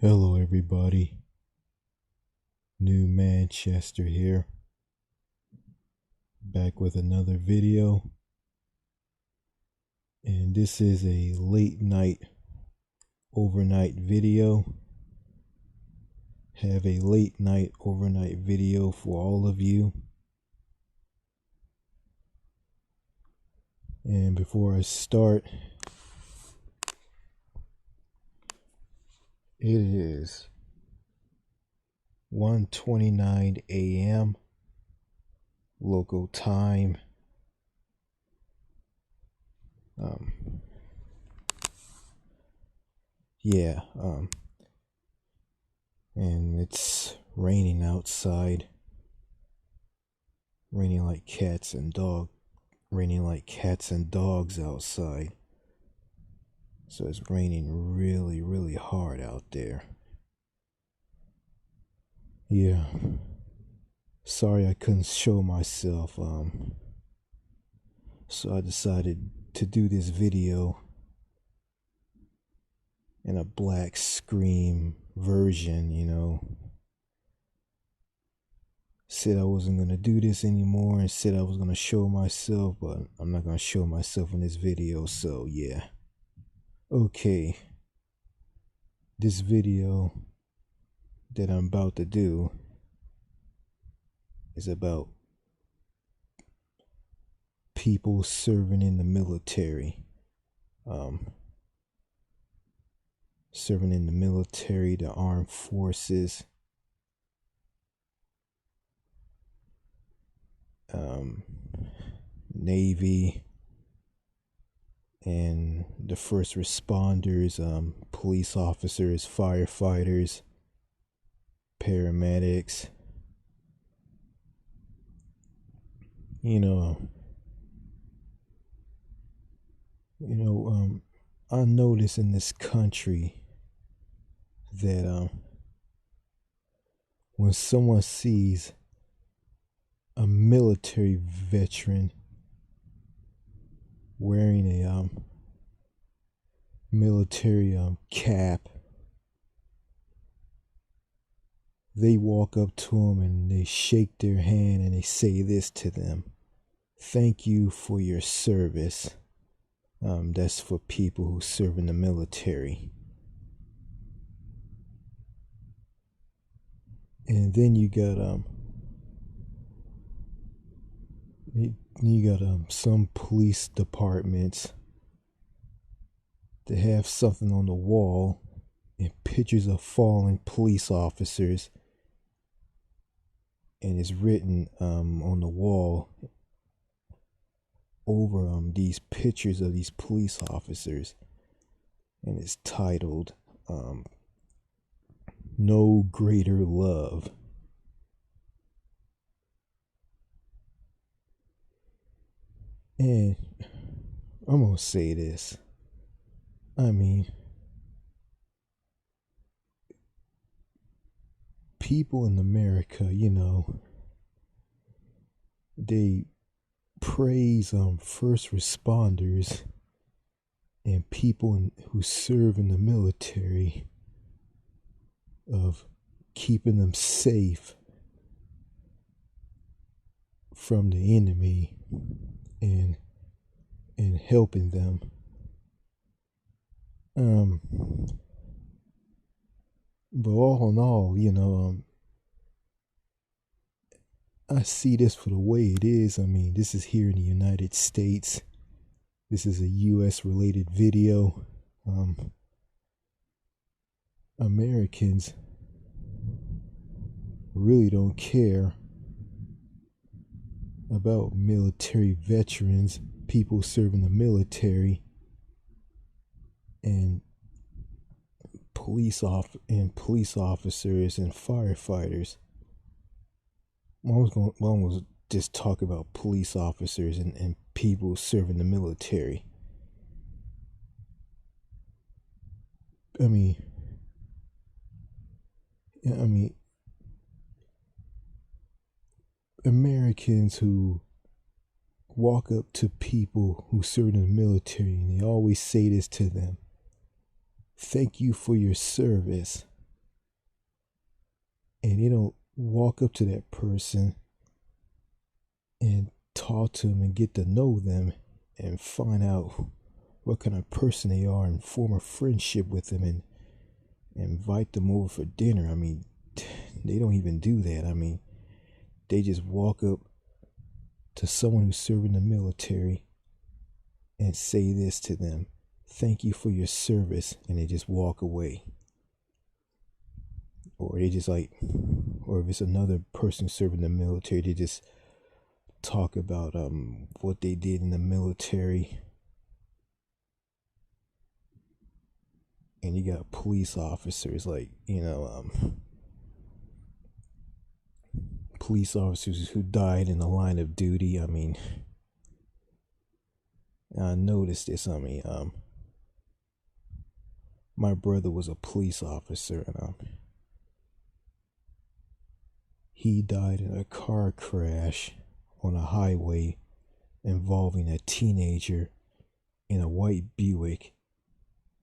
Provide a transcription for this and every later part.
Hello, everybody. New Manchester here, back with another video. And this is a late night, overnight video. Have a late night, overnight video for all of you. And before I start, it is 1:29 a.m. local time. Yeah, and it's raining outside. Raining like cats and dogs outside. So it's raining really, really hard out there. Yeah. Sorry I couldn't show myself. So I decided to do this video in a black screen version, Said I wasn't gonna do this anymore and said I was gonna show myself, but I'm not gonna show myself in this video, so yeah. Okay. This video that I'm about to do is about people serving in the military. Serving in the military, the armed forces, Navy, and the first responders, police officers, firefighters, paramedics. I notice in this country that when someone sees a military veteran wearing a military cap, they walk up to him and they shake their hand and they say this to them: "Thank you for your service." That's for people who serve in the military. And then you got some police departments that have something on the wall and pictures of fallen police officers, and it's written on the wall over these pictures of these police officers, and it's titled "No Greater Love." And I'm gonna say this. I mean, people in America, they praise first responders and people who serve in the military of keeping them safe from the enemy and helping them. But all in all, I see this for the way it is. I mean, this is here in the United States. This is a U.S. related video. Americans really don't care about military veterans, people serving the military, and police officers and firefighters. One was just talk about police officers and people serving the military. I mean, Americans who walk up to people who serve in the military and they always say this to them: "Thank you for your service." and they don't walk up to that person and talk to them and get to know them and find out what kind of person they are and form a friendship with them and invite them over for dinner. I mean, they don't even do that. I mean, they just walk up to someone who's serving the military and say this to them: thank you for your service, and they just walk away. Or they just like, or if it's another person serving the military, they just talk about what they did in the military. And you got police officers, like, police officers who died in the line of duty. I mean, I noticed this. I mean, my brother was a police officer, and he died in a car crash on a highway involving a teenager in a white Buick,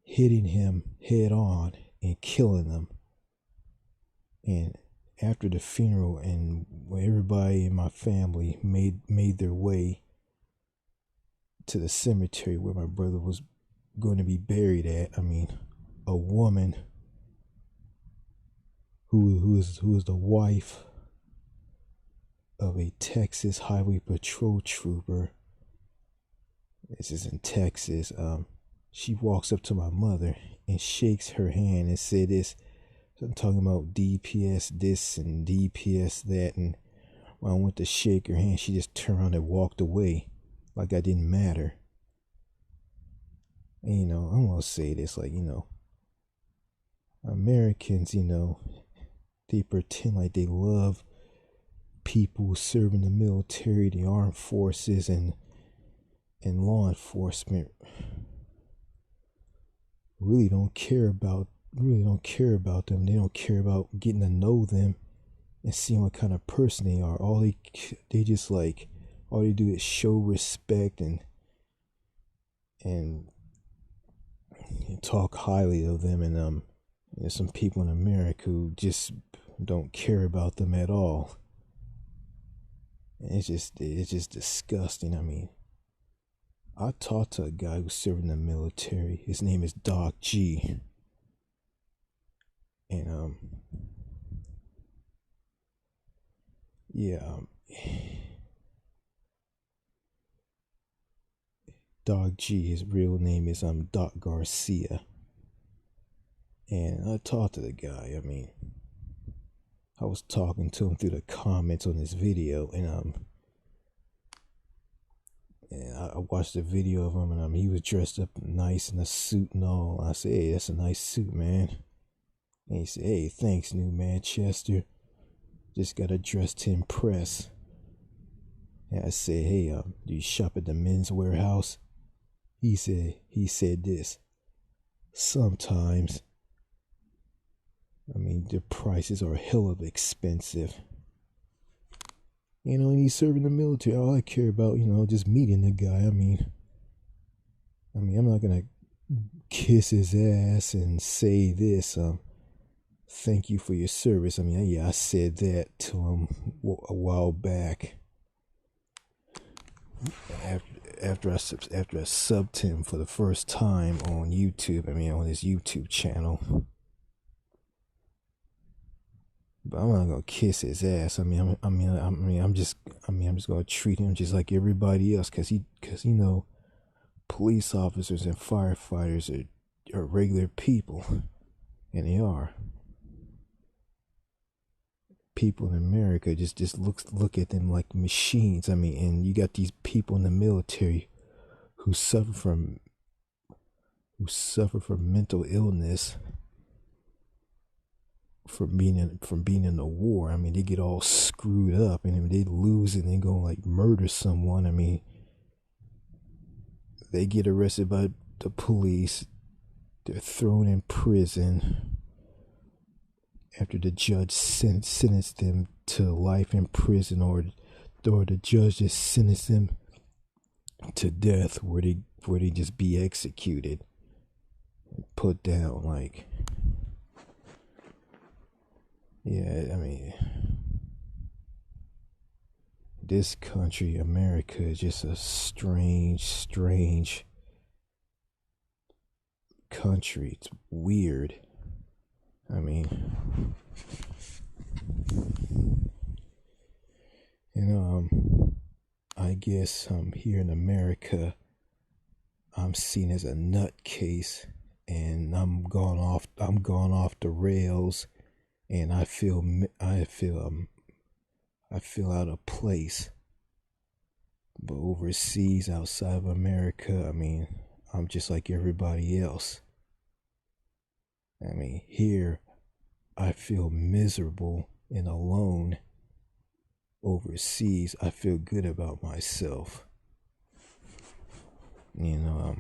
hitting him head on and killing him. And after the funeral, and everybody in my family made their way to the cemetery where my brother was going to be buried at, I mean, a woman who is the wife of a Texas Highway Patrol trooper. This is in Texas. She walks up to my mother and shakes her hand and said this. I'm talking about DPS this and DPS that. And when I went to shake her hand, she just turned around and walked away like I didn't matter. And, I'm going to say this, like, Americans, they pretend like they love people serving the military, the armed forces, and law enforcement. Really don't care about them. They don't care about getting to know them and seeing what kind of person they are. All they do is show respect and talk highly of them. And there's some people in America who just don't care about them at all. And it's just disgusting. I mean, I talked to a guy who's serving the military. His name is Doc G. And Doc G, his real name is Doc Garcia. And I talked to the guy. I mean, I was talking to him through the comments on this video, and I watched the video of him, and he was dressed up nice in a suit and all. I said, "Hey, that's a nice suit, man." And he said, "Hey, thanks, new Manchester. Just got to dress to impress." And I said, "Hey, do you shop at the Men's Warehouse?" He said this: "Sometimes. I mean, the prices are hell of expensive. He's serving the military. All I care about, just meeting the guy. I mean, I'm not gonna kiss his ass and say this. Thank you for your service. I mean, yeah, I said that to him a while back. After I subbed him for the first time on YouTube. I mean, on his YouTube channel." But I'm not gonna kiss his ass. I'm just gonna treat him just like everybody else, cause police officers and firefighters are regular people, and they are. People in America just look at them like machines. I mean, and you got these people in the military who suffer from mental illness. From being in the war. I mean, they get all screwed up, and if they lose and they go like murder someone, I mean, they get arrested by the police. They're thrown in prison after the judge sentenced them to life in prison, or the judge just sentenced them to death, where they just be executed and put down. Like, Yeah, I mean, this country, America, is just a strange, strange country. It's weird. I mean, I guess here in America, I'm seen as a nutcase, and I'm gone off the rails, and I feel out of place. But overseas, outside of America, I mean, I'm just like everybody else. I mean, here, I feel miserable and alone. Overseas, I feel good about myself. You know,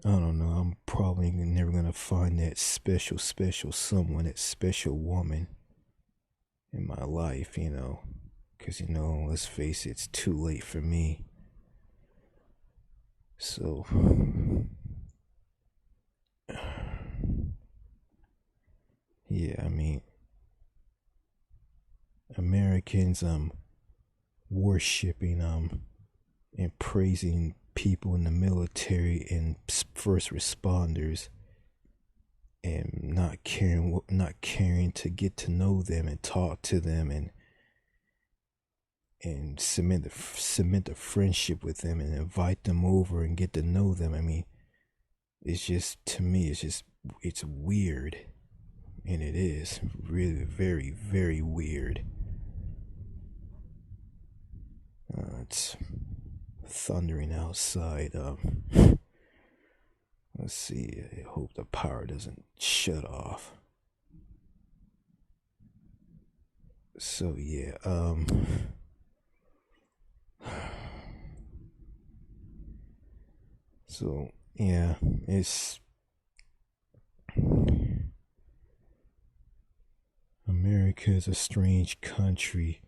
I don't know. I'm probably never gonna find that special, special someone, that special woman in my life, because, let's face it, it's too late for me. So, yeah, I mean, Americans, worshiping, and praising people in the military and first responders, and not caring to get to know them and talk to them, and cement the friendship with them and invite them over and get to know them. I mean, it's just, to me, it's weird, and it is really very, very weird. It's thundering outside. Let's see. I hope the power doesn't shut off. So yeah. So yeah, America is a strange country,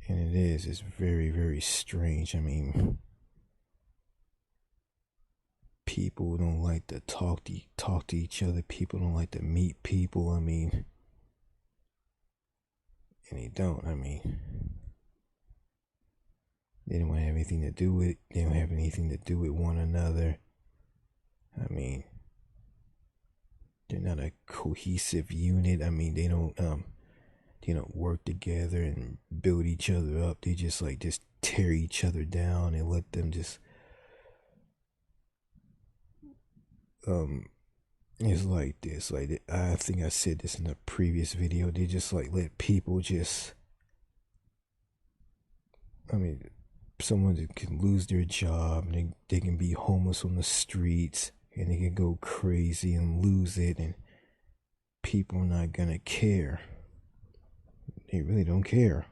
and it's very, very strange. I mean, people don't like to talk to each other. People don't like to meet people. I mean, and they don't. I mean, they don't have anything to do with. They don't have anything to do with one another. I mean, they're not a cohesive unit. I mean, they don't work together and build each other up. They just tear each other down and let them just it's like this. Like, I think I said this in a previous video. They just let people just. I mean, someone can lose their job, and they can be homeless on the streets, and they can go crazy and lose it, and people are not gonna care. They really don't care.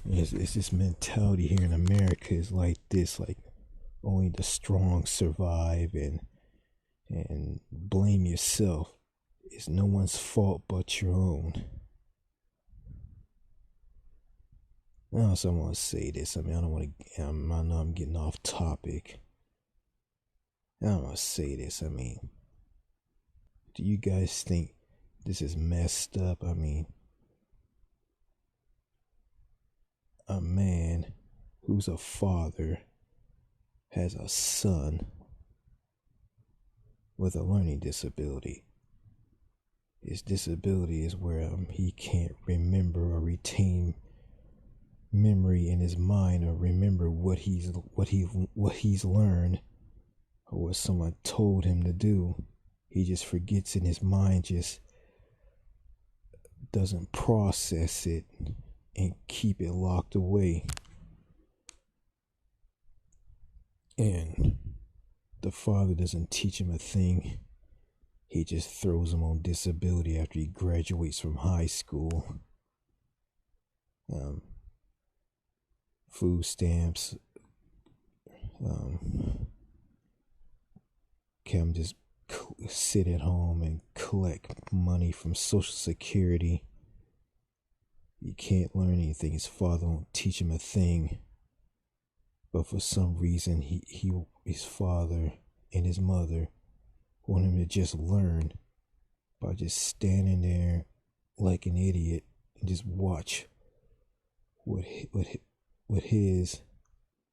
It's this mentality here in America is like this, like only the strong survive, and blame yourself. It's no one's fault but your own. I also want to say this. I mean, I don't want to. I know I'm getting off topic. I don't want to say this. I mean, do you guys think this is messed up? I mean, a man who's a father has a son with a learning disability. His disability is where he can't remember or retain memory in his mind, or remember what he's learned, or what someone told him to do. He just forgets in his mind, just doesn't process it and keep it locked away. And the father doesn't teach him a thing. He just throws him on disability after he graduates from high school. Food stamps. Can just sit at home and collect money from Social Security. He can't learn anything. His father won't teach him a thing. but for some reason his father and his mother want him to just learn by just standing there like an idiot and just watch what his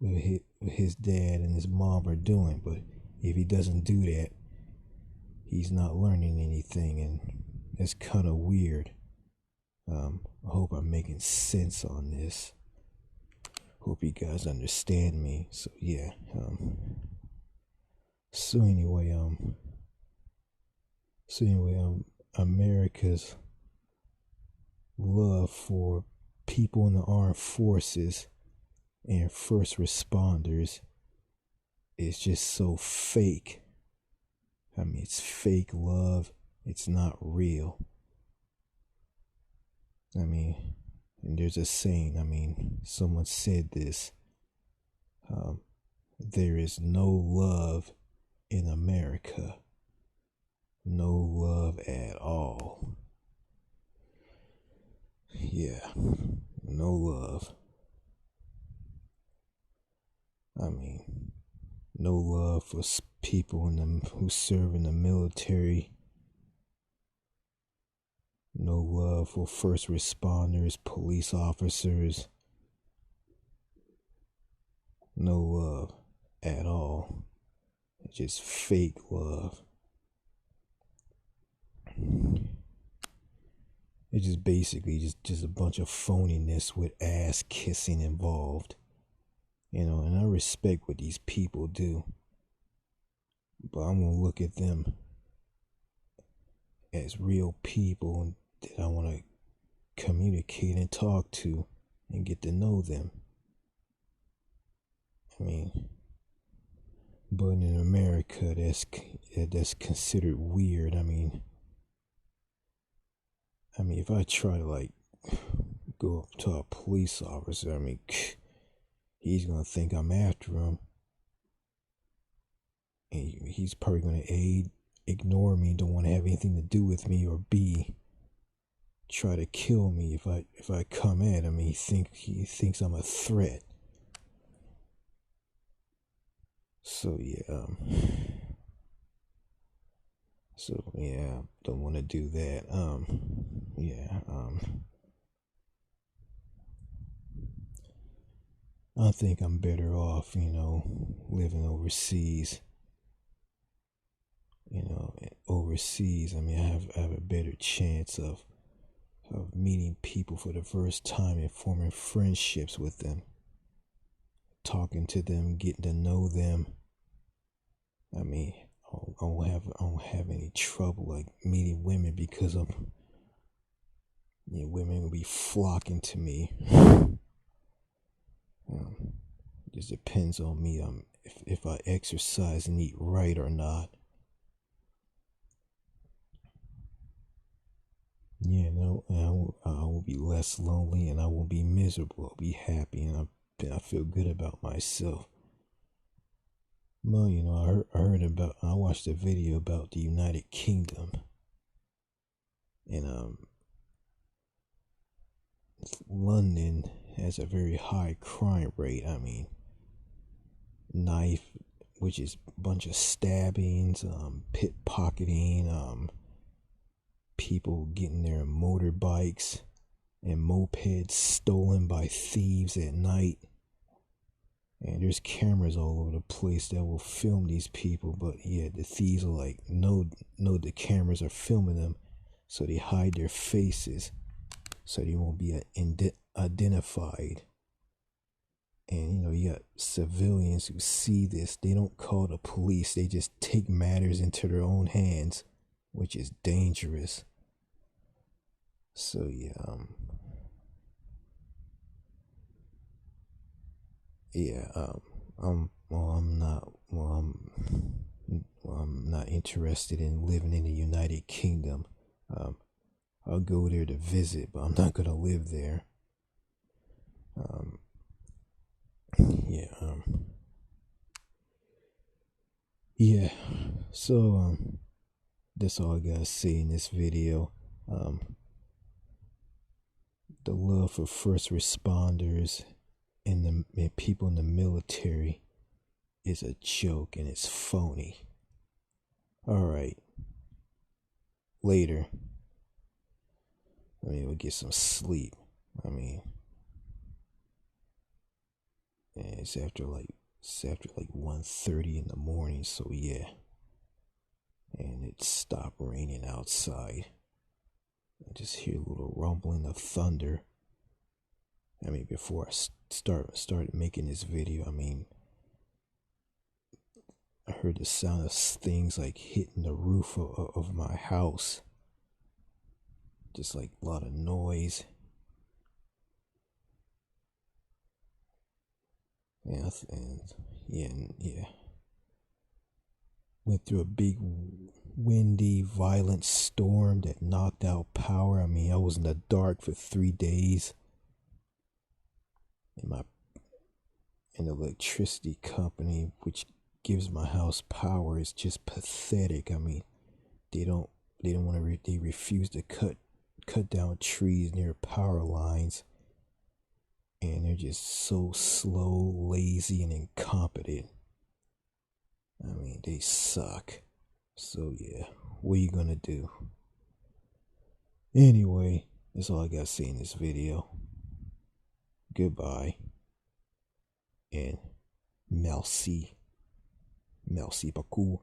dad and his mom are doing. But if he doesn't do that, he's not learning anything, and that's kind of weird. I hope I'm making sense on this. Hope you guys understand me. So yeah. So anyway, America's love for people in the armed forces and first responders is just so fake. I mean, it's fake love. It's not real. I mean, and there's a saying, I mean, someone said this, there is no love in America. No love at all. Yeah, no love. I mean, no love for people who serve in the military. No love for first responders, police officers. No love at all. It's just fake love. It's just basically just a bunch of phoniness with ass kissing involved. You know, and I respect what these people do, but I'm gonna look at them as real people that I want to communicate and talk to and get to know them. I mean, but in America, that's considered weird. I mean, if I try to like go up to a police officer, I mean, he's gonna think I'm after him, and he's probably gonna ignore me, don't want to have anything to do with me, or B, try to kill me if I come at him. He thinks I'm a threat. So yeah, don't want to do that. I think I'm better off, living overseas. Overseas, I mean, I have a better chance of meeting people for the first time and forming friendships with them, talking to them, getting to know them. I mean, I don't have any trouble like meeting women, because women will be flocking to me. Just depends on me, if I exercise and eat right or not. Yeah, no, I will be less lonely, and I won't be miserable. I'll be happy, and I feel good about myself. Well, I watched a video about the United Kingdom, and London has a very high crime rate. I mean, which is a bunch of stabbings, pickpocketing, people getting their motorbikes and mopeds stolen by thieves at night. And there's cameras all over the place that will film these people, but yeah, the thieves are like, no, the cameras are filming them, so they hide their faces so they won't be identified. And you got civilians who see this. They don't call the police, they just take matters into their own hands, which is dangerous. So yeah, I'm not interested in living in the United Kingdom. I'll go there to visit, but I'm not gonna live there. So that's all I gotta say in this video. The love for first responders and people in the military is a joke and it's phony. Alright. Later. We'll get some sleep. It's after like 1:30 in the morning, so yeah. And it stopped raining outside. I just hear a little rumbling of thunder. Before I started making this video, I heard the sound of things like hitting the roof of my house. Just like a lot of noise. Yeah. Went through a big, windy, violent storm that knocked out power. I was in the dark for 3 days. And the electricity company, which gives my house power, is just pathetic. They refuse to cut down trees near power lines. And they're just so slow, lazy, and incompetent. They suck. So yeah, what are you gonna do? Anyway, that's all I gotta say in this video. Goodbye. And merci. Merci beaucoup.